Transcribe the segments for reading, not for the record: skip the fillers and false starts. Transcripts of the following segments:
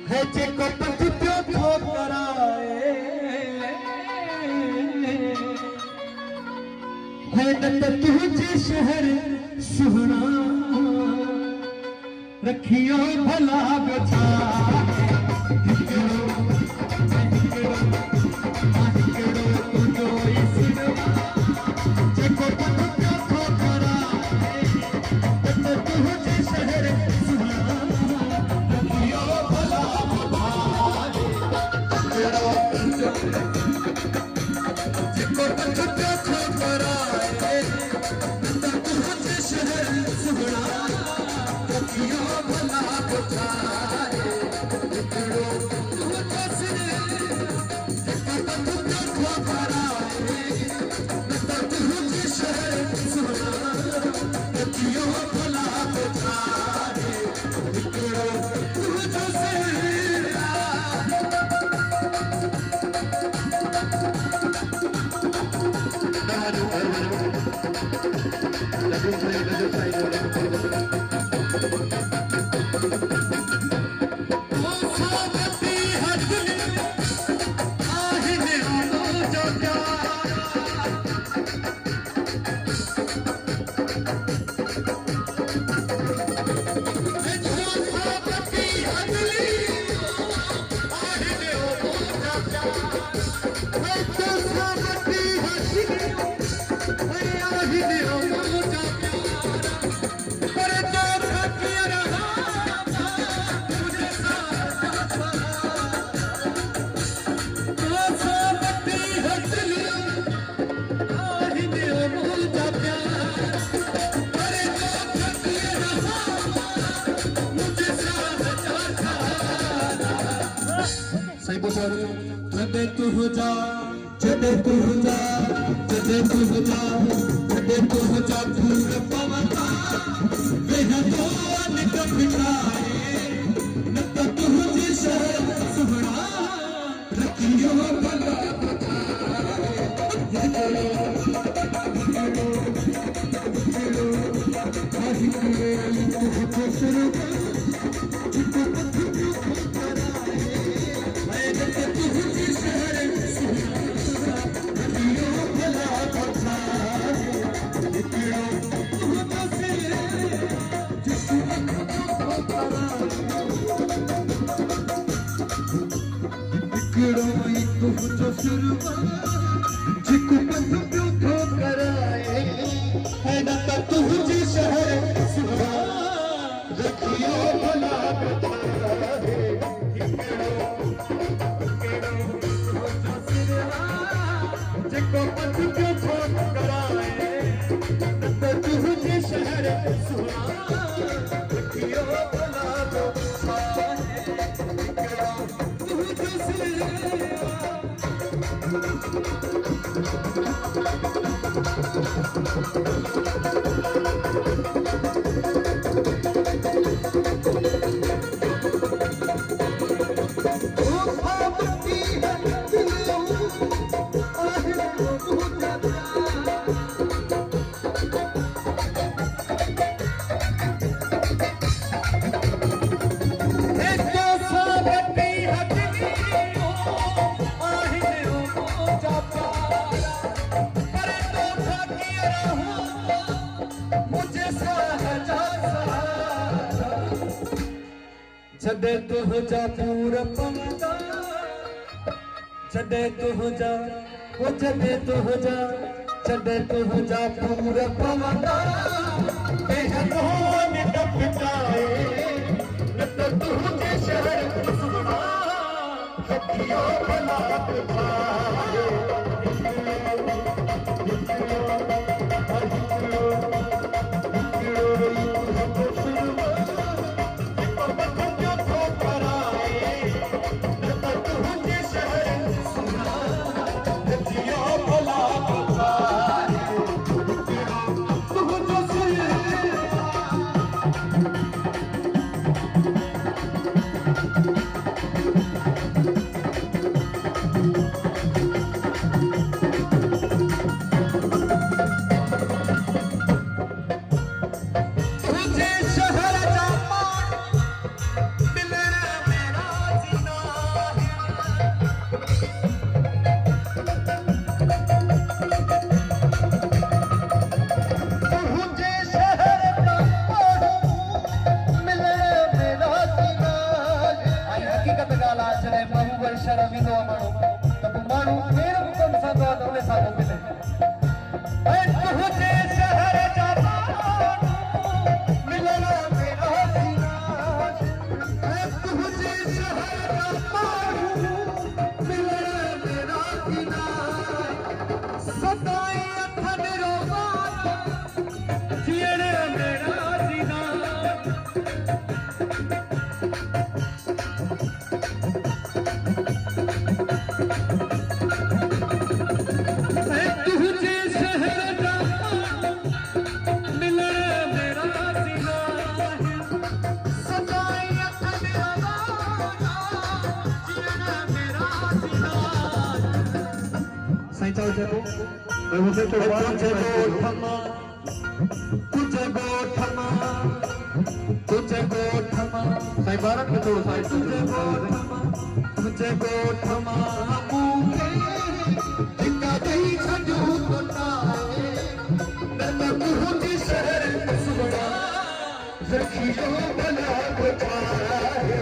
है जेको पथ पियो थो कराए है न तुझे शहर सुहना रखियो भला बचा जदे तू हो जा जदे तू हो जा जदे तू हो जा जदे तू हो जा फूल पवता वेह तो निक बिठाए न तो तुझे शहर सुहना रखियो भला जो शुरुआत जिको पथ पियो थो कराए है न त तुझे शहर सुहा रखियो भला बताए जिको पथ पियो थो कराए न त तुझे शहर सुहा रखियो भला बताए जदे तू हो जा पूरा पवता जदे तू हो जा वो जदे तू हो जा जदे तू हो जा पूरा पवता बेहद होने तब बिताए न तो तुझे शहर सुना रखियो भला बताए शराबी तो मानो तब मानो फिर हुक्म सा तो अपने साथ मिले ऐ तुझे शहर जाता मिलना मेरा सीना ऐ तुझे शहर जाता मिलना मेरा सीना सदाई अखन रोवा जियड़ मेरा सीना तुझे गोठमा साईं बारन में थोड़ो साईं तुझे गोठमा मुखे टिका दई छजू कोटाए नन तुझी शहर सुबड़ा रखियो भला बुझाए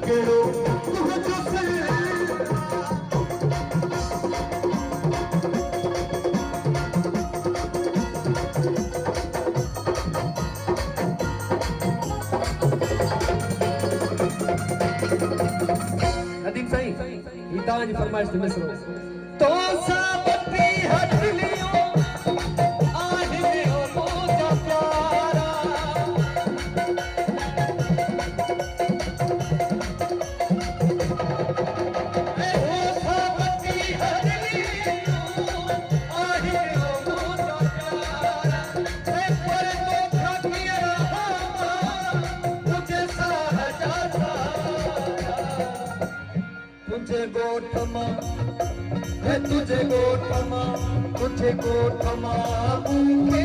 गयो नदीम साईं गीता जी फरमाइश ते मिसरो तो साबती हट लियो आहे ओ मोजा प्यारा ए ओ साबती हट लियो आहे ओ मोजा प्यारा ए पर तो थकिया मुझे सहजा तुझे गोठमा मुखे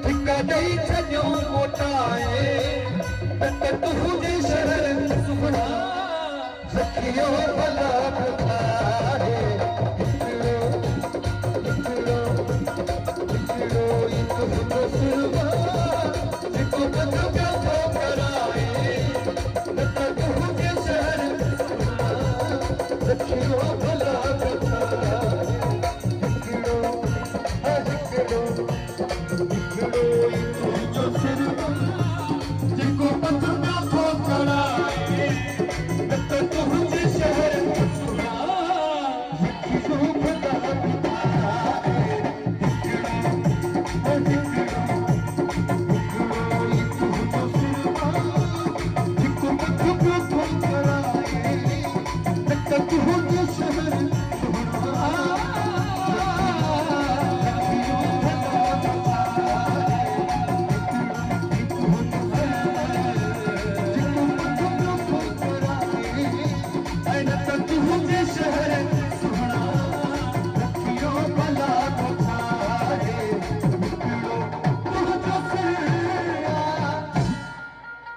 टिका दई छजो मोटाए तुझे शहर सुखड़ा सखियो भला बुझाए हिकिड़ो हिकिड़ो हिकिड़ो सिलवा हिकु